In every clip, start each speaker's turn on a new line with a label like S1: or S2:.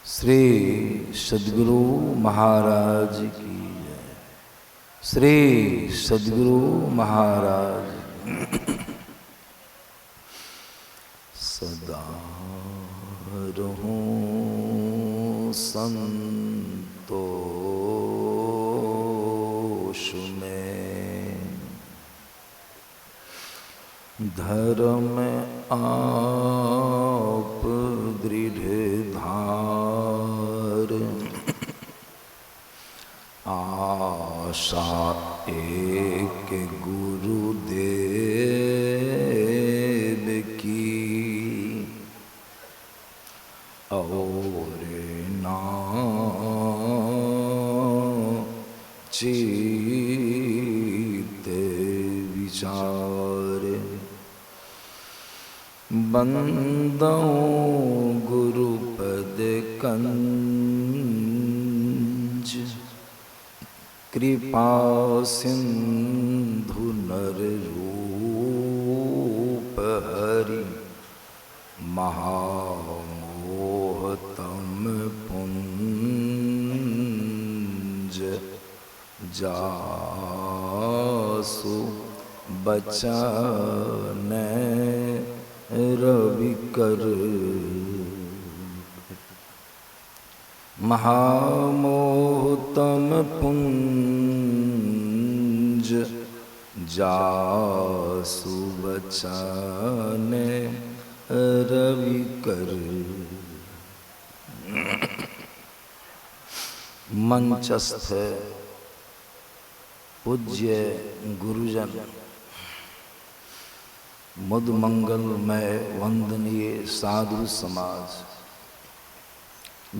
S1: श्री सद्गुरु महाराज की जय। श्री सद्गुरु महाराज सदा रहूं संतोष में, धर्म आप दृढ़ धार, आशा एक गुरुदेव की, और ना चित विचार, बंदों गुरुपद कंज, कृपा सिंधु नर रूप हरि, महामोहतम पुंज, जासु बचन रविकर, महामोहतम पुंज, जासु बचन रविकर। मंचस्थ पूज्य गुरुजन, मधुमंगलमय वंदनीय साधु समाज,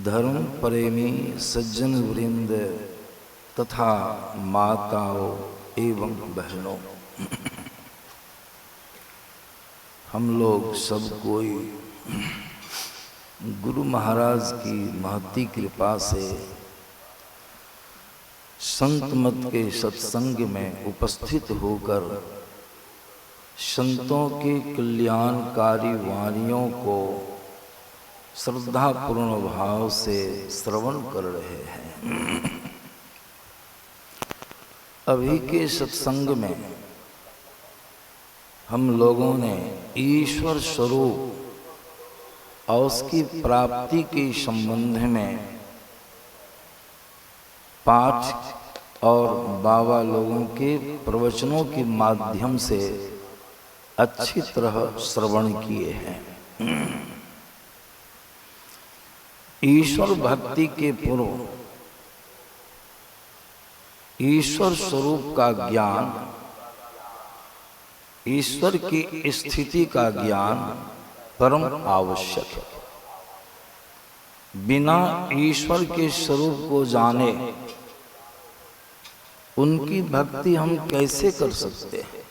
S1: धर्म प्रेमी सज्जन वृंद तथा माताओं एवं बहनों, हम लोग सब कोई गुरु महाराज की महती कृपा से संत मत के सत्संग में उपस्थित होकर संतों के कल्याणकारी वाणियों को श्रद्धापूर्ण भाव से श्रवण कर रहे हैं। अभी के सत्संग में हम लोगों ने ईश्वर स्वरूप और उसकी प्राप्ति के संबंध में पाठ और बाबा लोगों के प्रवचनों के माध्यम से अच्छी तरह श्रवण किए हैं। ईश्वर भक्ति के पूर्व ईश्वर स्वरूप का ज्ञान, ईश्वर की स्थिति का ज्ञान परम आवश्यक है। बिना ईश्वर के स्वरूप को जाने उनकी भक्ति हम कैसे कर सकते हैं?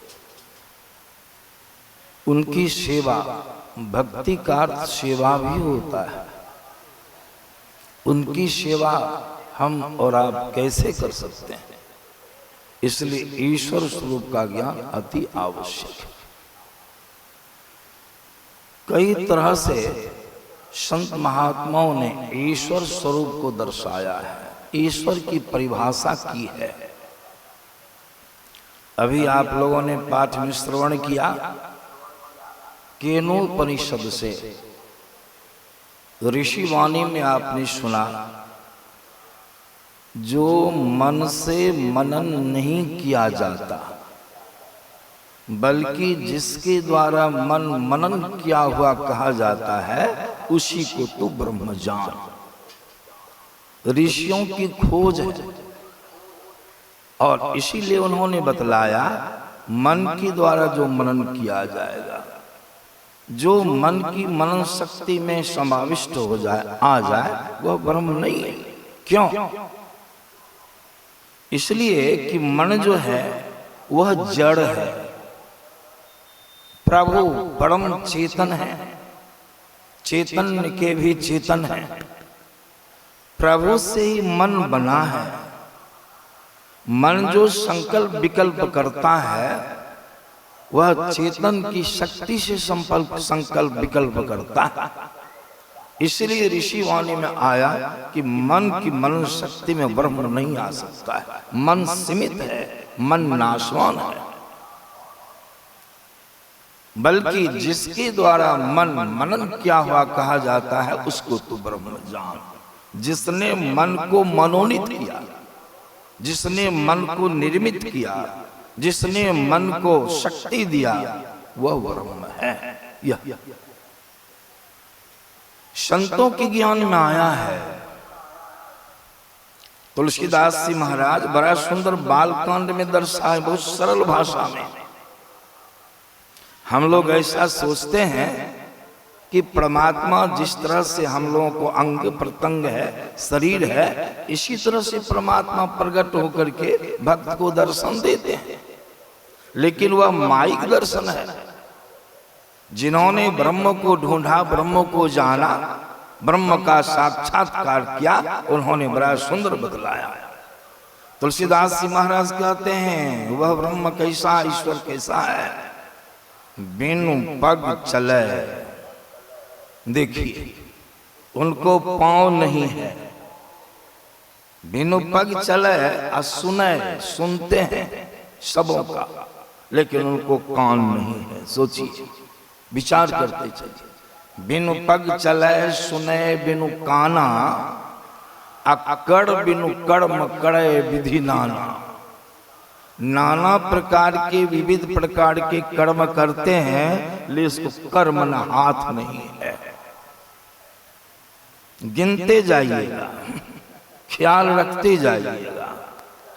S1: उनकी सेवा, भक्ति का अर्थ सेवा भी होता है। उनकी सेवा हम और आप कैसे कर सकते हैं? इसलिए ईश्वर स्वरूप का ज्ञान अति आवश्यक है। कई तरह से संत महात्माओं ने ईश्वर स्वरूप को दर्शाया है, ईश्वर की परिभाषा की है। अभी आप लोगों ने पाठ में श्रवण किया केनोपनिषद से, ऋषि वाणी में आपने सुना, जो मन से मनन नहीं किया जाता, बल्कि जिसके द्वारा मन मनन किया हुआ कहा जाता है, उसी को तो ब्रह्म जान। ऋषियों की खोज है और इसीलिए उन्होंने बतलाया मन के द्वारा जो मनन किया जाएगा, जो मन की मनन शक्ति में समाविष्ट हो जाए, आ जाए, वह ब्रह्म नहीं है। क्यों? इसलिए कि मन जो है वह जड़ है, प्रभु परम चेतन है, चैतन्य के भी चेतन है। प्रभु से ही मन बना है। मन जो संकल्प विकल्प करता है वह चेतन की शक्ति से संकल्प विकल्प करता है। इसलिए ऋषि वाणी में आया कि मन की मनन शक्ति में ब्रह्म नहीं आ सकता है। मन सीमित है, मन नाशवान है, बल्कि जिसके द्वारा मन मनन किया हुआ कहा जाता है उसको तो ब्रह्म जान। जिसने मन को मनोनीत किया, जिसने मन को निर्मित किया, जिसने मन को शक्ति दिया, वह ब्रह्म है। यह संतों के ज्ञान में आया है। तुलसीदास जी महाराज बड़ा सुंदर बालकांड में दर्शाए, बहुत सरल भाषा में। हम लोग ऐसा सोचते हैं कि परमात्मा जिस तरह से हम लोगों को अंग प्रत्यंग है, शरीर है, इसी तरह से परमात्मा प्रकट होकर के भक्त को दर्शन देते हैं, लेकिन वह माइक दर्शन है। जिन्होंने ब्रह्म को ढूंढा, ब्रह्म को जाना, ब्रह्म का साक्षात्कार किया, उन्होंने बड़ा सुंदर बतलाया। तुलसीदास जी महाराज कहते हैं वह ब्रह्म कैसा, ईश्वर कैसा है, बिनु पग चले। देखिए उनको पांव नहीं है, बिनु पग चले, सुने, सुनते हैं सबों का, लेकिन उनको कान नहीं है। सोचिए, विचार करते चलिए। बिनु पग चले सुने बिनु काना, अकड़ बिनु कर्म करे विधि नाना। नाना प्रकार के विविध प्रकार के कर्म करते हैं, लेकिन इसको कर्म न हाथ नहीं है। गिनते जाइएगा, ख्याल रखते जाइएगा,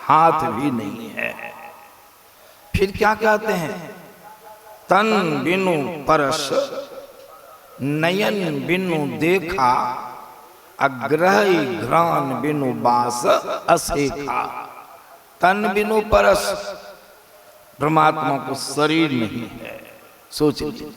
S1: हाथ भी नहीं है। फिर क्या कहते हैं, तन बिनु परस, नयन बिनु देखा, अग्रह घ्राण बिनु बास असेखा। तन बिनु परस, परमात्मा को शरीर नहीं है। सोच लीजिए,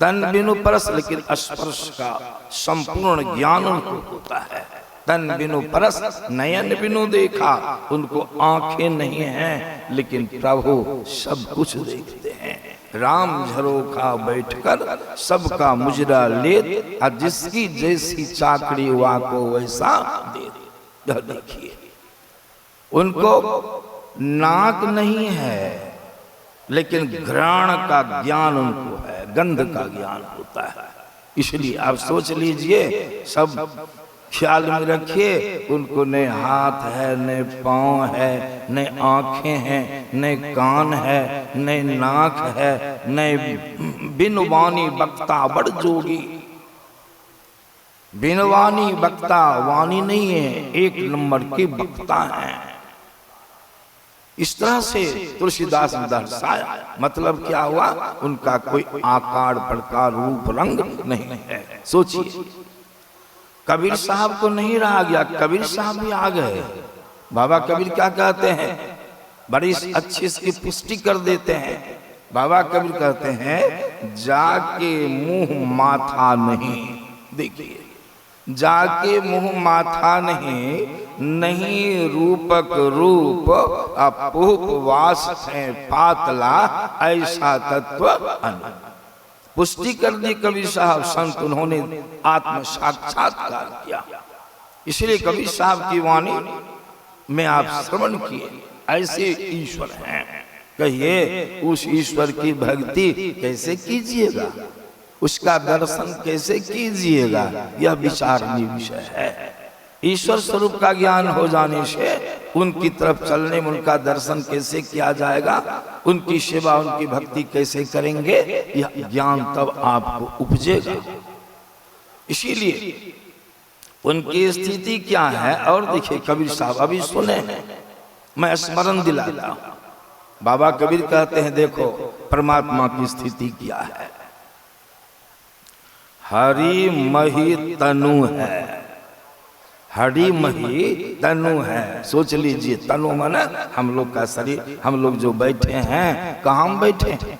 S1: तन बिनु परस, लेकिन स्पर्श का संपूर्ण ज्ञान उनको होता है। तन बिनु परस, नयन बिनु देखा, उनको आंखें नहीं हैं, लेकिन प्रभु सब कुछ देखते हैं। राम झरोखा बैठकर सबका मुजरा लेत, और जिसकी जैसी चाकरी हुआ को वैसा दे। देखिए, उनको नाक नहीं है, लेकिन घ्राण का ज्ञान उनको है, गंध का ज्ञान होता है। इसलिए आप सोच लीजिए, सब ख्याल में रखिए, उनको न हाथ है, न पांव है, न आंखें हैं, न कान है, न नाक है, न बिनु वाणी बक्ता बड़ जोगी। बिनु वाणी बक्ता, वाणी नहीं है, एक नंबर के बक्ता हैं। इस तरह से तुलसीदास ने दर्शाया। मतलब क्या हुआ, उनका कोई आकार प्रकार रूप रंग नहीं है। सोचिए, कबीर साहब को नहीं रहा गया, कबीर साहब भी आ गए। बाबा कबीर क्या कहते हैं, बड़ी अच्छी इसकी पुष्टि कर देते हैं। बाबा कबीर कहते हैं, जाके मुंह माथा नहीं। देखिए, जाके मुंह माथा नहीं, नहीं रूपक रूप, अपूप वास है पातला, ऐसा तत्व अन। पुष्टि कर दी कबीर साहब संत, उन्होंने आत्म साक्षात्कार किया। इसलिए कबीर साहब की वाणी में आप श्रवण किए, ऐसे ईश्वर हैं। कहिए, उस ईश्वर की भक्ति कैसे कीजिएगा, उसका दर्शन कैसे कीजिएगा, यह विचारणीय विषय है। ईश्वर स्वरूप का ज्ञान हो जाने से उनकी तरफ चलने में, उनका दर्शन कैसे किया जाएगा, उनकी सेवा, उनकी भक्ति कैसे करेंगे, यह ज्ञान तब आपको उपजेगा। इसीलिए उनकी स्थिति क्या है, और देखिए कबीर साहब अभी सुने, मैं स्मरण दिलाता हूं। बाबा कबीर कहते हैं, देखो परमात्मा की स्थिति क्या है। हरि मही तनु है, हरि मही तनु है। सोच लीजिए, तनु माने हम लोग का शरीर। हम लोग जो बैठे हैं, कहाँ हम बैठे हैं,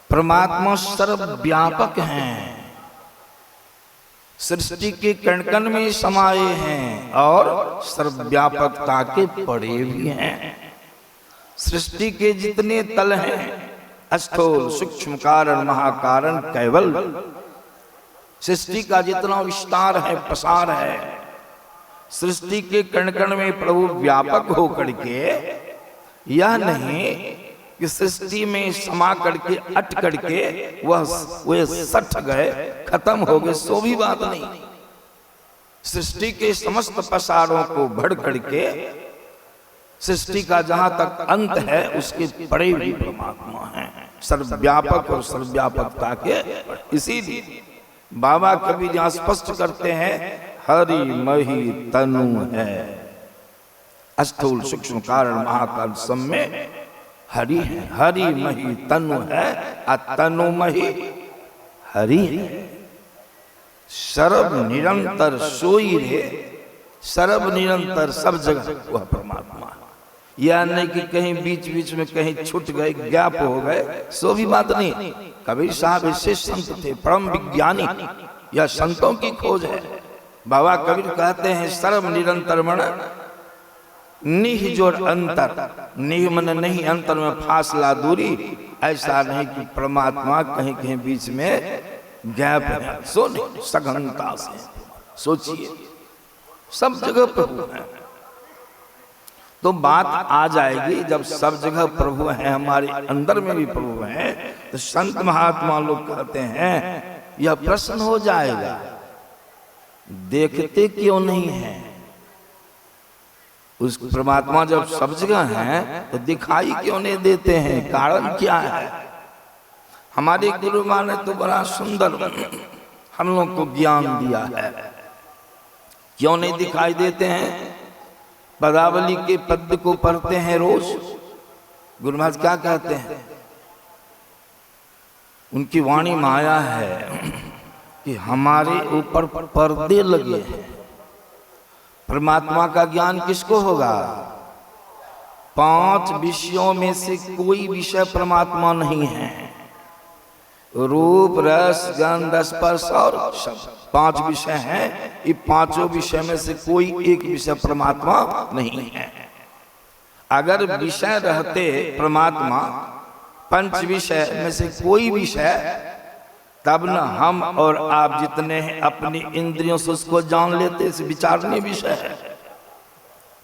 S1: परमात्मा सर्वव्यापक हैं, सृष्टि के कण कण में समाये हैं, और सर्वव्यापकता के पड़े भी हैं। सृष्टि के जितने तल हैं, स्थूल सूक्ष्म कारण महाकारण कैवल, सृष्टि का जितना विस्तार है, प्रसार है, सृष्टि के कण कण में प्रभु व्यापक होकर के, यह नहीं कि सृष्टि में समा करके अट करके वह सट गए, खत्म हो गए, सो भी बात नहीं। सृष्टि के समस्त प्रसारों को भर करके सृष्टि का जहां तक अंत है उसके परे भी परमात्मा है, सर्वव्यापक और सर्वव्यापकता के। इसीलिए बाबा कभी जहां स्पष्ट करते हैं हरि मही तनु है, स्थूल सूक्ष्म कारण महाकाल सब में हरि है, हरि मही तनु है, तनु मही हरि है। सर्व निरंतर सोई रे, सर्व निरंतर सब जगह वह परमात्मा है। यह नहीं कि कहीं बीच बीच में कहीं छूट गए, गैप हो गए, सो भी बात नहीं। कबीर साहब ऐसे संत थे, परम विज्ञानी, यह संतों की खोज है। बाबा कबीर कहते हैं सर्व निरंतर मन निह जोर अंतर, निह मन नहीं, अंतर में फासला दूरी। ऐसा नहीं कि परमात्मा कहीं कहीं बीच में गैप है, सो नहीं, सघनता से सोचिए सब जगह प्रभु है। तो बात आ जाएगी जब सब जगह प्रभु है, हमारे अंदर में भी प्रभु है, तो संत महात्मा लोग कहते हैं यह प्रश्न हो जाएगा, देखते क्यों नहीं है? उस परमात्मा जब सब जगह है तो दिखाई क्यों नहीं देते हैं? कारण क्या है? हमारे गुरु मां ने तो बड़ा सुंदर हम लोग को ज्ञान दिया है, क्यों नहीं दिखाई देते हैं? पदावली के पद को पढ़ते हैं रोज, गुरु महाराज क्या कहते हैं? उनकी वाणी माया है कि हमारे ऊपर पर्दे लगे हैं। परमात्मा का ज्ञान किसको होगा? 5 विषयों में से कोई विषय परमात्मा नहीं है। रूप रस गंध स्पर्श और शब्द 5 विषय हैं। ये 5 विषय में से कोई एक विषय परमात्मा नहीं है। अगर विषय रहते परमात्मा 5 विषय में से कोई विषय, तब न हम और आप जितने हैं अपनी इंद्रियों से उसको जान लेते। इस विचारने विषय है,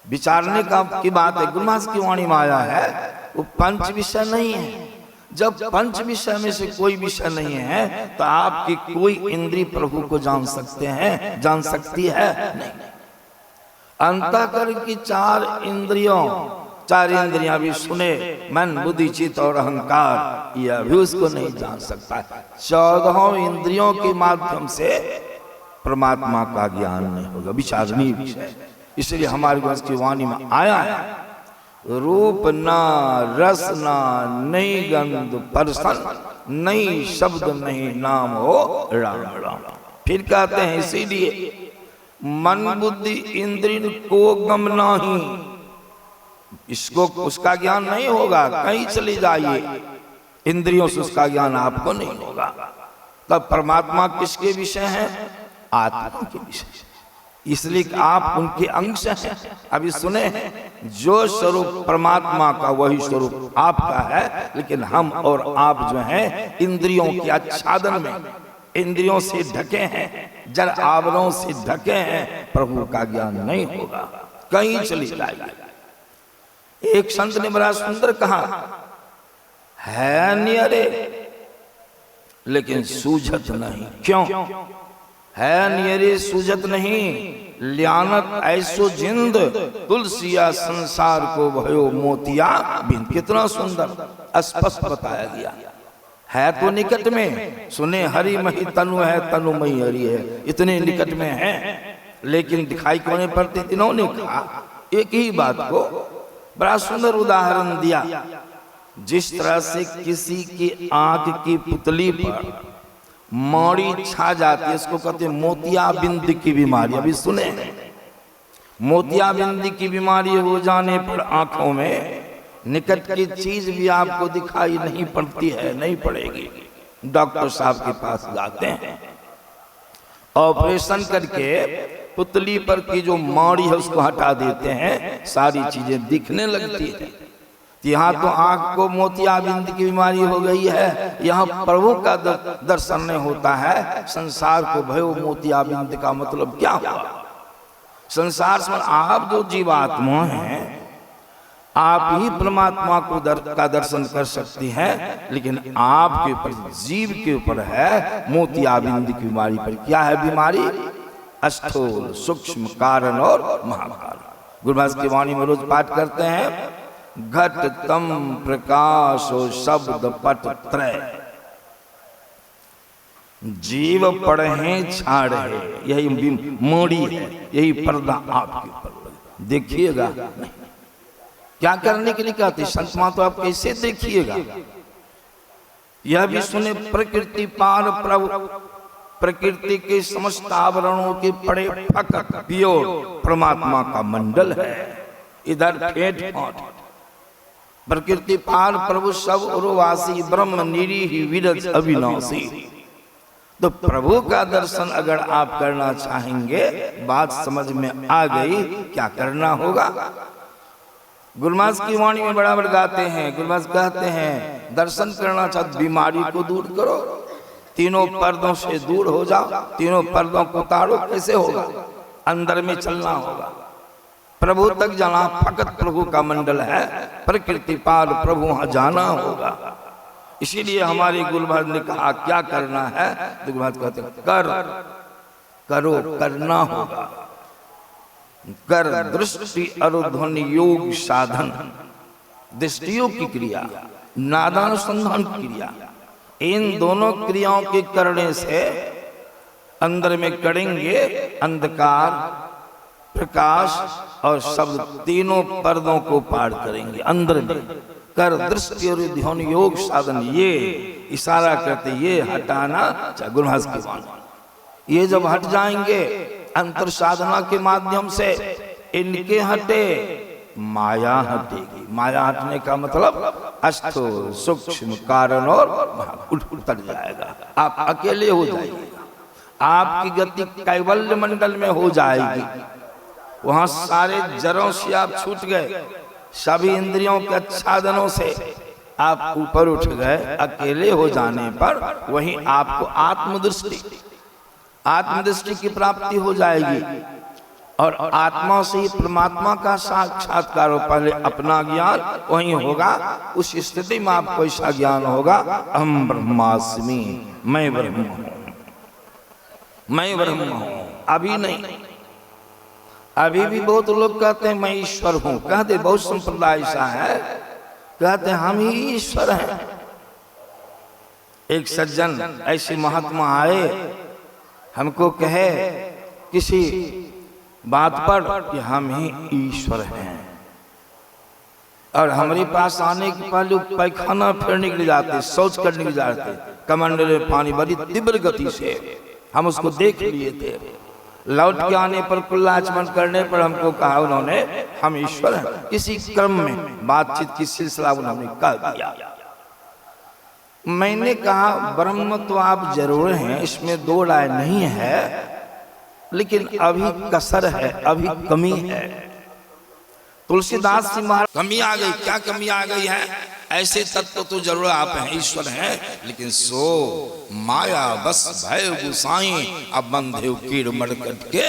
S1: विचारने का की बात है। गुरु महाराज की वाणी माया है, वो 5 विषय नहीं है। जब 5 विषय में से कोई विषय नहीं है तो आपकी कोई इंद्रिय प्रभु को जान सकते हैं, जान सकती है नहीं। अंतःकरण की 4 इंद्रियां भी सुने, मन बुद्धि चित्त और अहंकार, यह भी उसको नहीं जान सकता। 14 इंद्रियों के माध्यम से परमात्मा का ज्ञान नहीं होगा, विचारनीय विषय। इसलिए हमारे पास की वाणी में आया है, रूप ना रस ना नहीं गंध परसन, नहीं शब्द नहीं नाम हो राम राम। फिर कहते हैं इसीलिए मन बुद्धि इंद्रिय को गम नहीं, इसको उसका ज्ञान नहीं होगा। कहीं चले जाइए, इंद्रियों से उसका ज्ञान आपको नहीं होगा। तब परमात्मा किसके विषय हैं? आत्मा के विषय। इसलिए आप उनके अंश हैं। अभी सुने जो स्वरूप परमात्मा का वही स्वरूप आपका है, लेकिन हम और आप जो हैं इंद्रियों के आच्छादन में, इंद्रियों से ढके हैं, जड़ आवरणों से ढके हैं, प्रभु का ज्ञान नहीं होगा। कहीं चली जाएगी। एक संत ने बड़ा सुंदर कहा, है नियरे लेकिन सूझत नहीं। क्यों है नियरे सूझत नहीं? ल्यानत ऐसो जिंद तुलसिया संसार को भयो मोतिया बिन। कितना सुंदर स्पष्ट बताया गया है। तो निकट में सुने हरि मही तनु है, तनु मही हरि है, इतने निकट में है, लेकिन दिखाई क्यों नहीं पड़ते? इन्होंने कहा एक ही बात को बड़ा सुंदर उदाहरण दिया। जिस तरह से किसी की आंख की पुतली पर मौड़ी छा जाती है, इसको कहते हैं मोतियाबिंद की बीमारी। अभी सुने मोतियाबिंद की बीमारी हो जाने पर आंखों में निकट की चीज भी आपको दिखाई नहीं पड़ती है, नहीं पड़ेगी। डॉक्टर साहब के पास जाते हैं, ऑपरेशन करके पुतली पर की जो मौड़ी है उसको हटा देते हैं, सारी चीजें दिखने लगती है। यहाँ तो आंख को मोतियाबिंद की बीमारी हो गई है, यहाँ प्रभु का दर्शन नहीं होता है। संसार को भयो मोतियाबिंद का मतलब क्या हुआ? संसार में आप जो जीवात्मा हैं, आप ही परमात्मा को का दर्शन कर सकती हैं, लेकिन आपके ऊपर, जीव के ऊपर है मोतियाबिंद की बीमारी। पर क्या है बीमारी? स्थूल, सूक्ष्म, कारण और महाकारण। गुरु महाराज की वाणी में रोज पाठ करते हैं, घट तम प्रकाशो शब्द पट त्रय, जीव पढ़े छाड़ है, यही मोड़ी है, यही पर्दा आपके ऊपर। देखिएगा नहीं, क्या करने के लिए कहते संत मां, तो आप कैसे देखिएगा? यह भी सुने प्रकृति पार प्रभु, प्रकृति के समस्त आवरणों के पड़े फक प्योर परमात्मा का मंडल है। इधर फेंट फाट प्रकृति पार प्रभु सब उर्वासी ब्रह्म निरीह विरज अविनाशी। तो प्रभु का दर्शन अगर आप करना चाहेंगे, बात समझ में आ गई, क्या करना होगा? गुरु महाराज की वाणी में बराबर गाते हैं, गुरु महाराज कहते हैं दर्शन करना चाहते बीमारी को दूर करो, तीनों पर्दों से दूर हो जाओ, तीनों पर्दों को उतारो। कैसे होगा? अंदर में चलना होगा, प्रभु तक जाना। फकत प्रभु का मंडल है, प्रकृति पार प्रभु वहां जाना होगा। इसीलिए हमारे गुरु महाराज ने कहा क्या करना है, तो गुरु महाराज कहते कर करो, करना होगा। कर दृष्टि अरुध्वनि योग साधन, दृष्टियों की क्रिया, नादानुसंधान की क्रिया, इन दोनों क्रियाओं के करने से अंदर में करेंगे अंधकार, प्रकाश और शब्द, तीनों पर्दों को पार करेंगे अंदर में। कर दृष्टि और ध्यान योग साधन, ये इशारा करते, ये हटाना। गुरु महाराज की वाणी, ये जब हट जाएंगे अंतर साधना के माध्यम से, इनके हटे माया हटेगी। माया हटने का मतलब स्थूल, सूक्ष्म, कारण और उतर जाएगा। आप अकेले हो जाएंगे, आपकी गति कैवल्य मंडल में हो जाएगी। वहां सारे जड़ों से आप छूट गए, सभी इंद्रियों के आच्छादनों से आप ऊपर उठ गए। अकेले हो जाने पर वहीं आपको आत्मदृष्टि, आत्मदृष्टि की प्राप्ति हो जाएगी और आत्मा से ही परमात्मा का साक्षात्कार हो। पहले अपना ज्ञान वहीं होगा, उस स्थिति में आपको ऐसा ज्ञान होगा, अहम ब्रह्मास्मि, मैं ब्रह्म हूं, मैं ब्रह्म हूं। अभी नहीं, अभी भी बहुत लोग कहते हैं मैं ईश्वर हूं। कहते बहुत संप्रदाय ऐसा है, कहते हम ही ईश्वर हैं। एक सज्जन ऐसे महात्मा आए, हमको कहे किसी बात पर कि हम ही ईश्वर हैं, और हमारे पास आने के पहले पैखाना फिरने के लिए जाते, शौच करने के लिए जाते, कमंडल में पानी बड़ी तीव्र गति से। हम उसको देख लिए थे। लौट के आने पर कुल्लाचमन करने पर हमको कहा उन्होंने हम ईश्वर हैं। किसी क्रम में बातचीत की सिलसिला उन्होंने कह दिया। मैंने कहा ब्रह्म तो आप जरूर हैं, इसमें दो राय नहीं है, लेकिन अभी कसर है, अभी कमी है। तुलसीदास जी महाराज, कमी आ गई। क्या कमी आ गई है? ऐसे तत्व तो जरूर आप हैं, ईश्वर हैं, लेकिन सो माया बस भय गुसाई अब बंधे कीड़ मरकट के।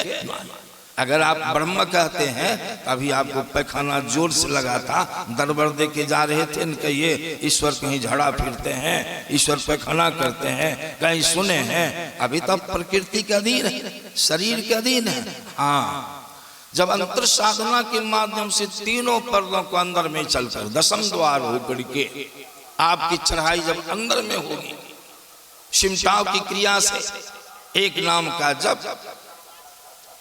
S1: अगर आप ब्रह्म कहते हैं, अभी आपको पैखाना जोर से लगा था, दरबार दे के जा रहे थे, इनके ये ईश्वर कहीं झड़ा फिरते हैं, ईश्वर पैखाना करते हैं, कहीं सुने हैं। अभी तक प्रकृति का अधीन है, शरीर के अधीन है। हाँ, जब अंतर साधना के माध्यम से तीनों पर्दों को अंदर में चलकर दशम द्वार होकर के आपकी चढ़ाई जब अंदर में होगी, सिमटाव की क्रिया से, एक नाम का जप,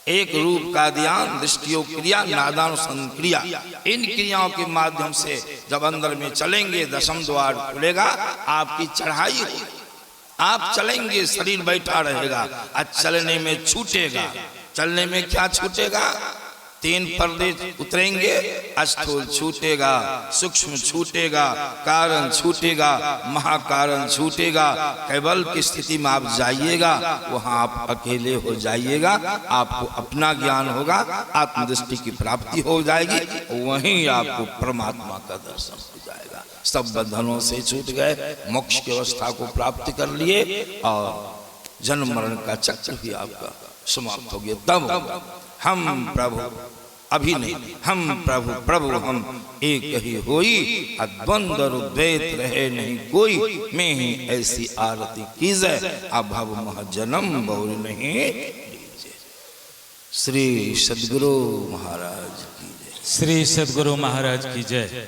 S1: एक रूप का ध्यान, दृष्टियों क्रिया, नादानुसंधान क्रिया, इन क्रियाओं के माध्यम से जब अंदर में चलेंगे, दशम द्वार खुलेगा, आपकी चढ़ाई होगी। आप चलेंगे, शरीर बैठा रहेगा, आज चलने में छूटेगा। चलने में क्या छूटेगा? तीन पर्दे उतरेंगे, स्थूल छूटेगा, सूक्ष्म छूटेगा, कारण छूटेगा, महाकारण छूटेगा। केवल की स्थिति में आप जाइएगा, वहां आप अकेले हो जाइएगा, आपको अपना ज्ञान होगा, आत्मदृष्टि की प्राप्ति हो जाएगी, वहीं आपको परमात्मा का दर्शन हो जाएगा। सब बंधनों से छूट गए, मोक्ष की अवस्था को प्राप्त कर लिए और जन्म मरण का चक्र भी आपका समाप्त हो गया। तब हम प्रभु अभी नहीं, हम प्रभु प्रभु हम एक ही होई, अद्वंद्व द्वैत रहे नहीं कोई, मैं ही ऐसी आरती कीजे, अभव मह जन्म बहु नहीं लीजे। श्री सद्गुरु महाराज की जय।
S2: श्री सद्गुरु महाराज की जय।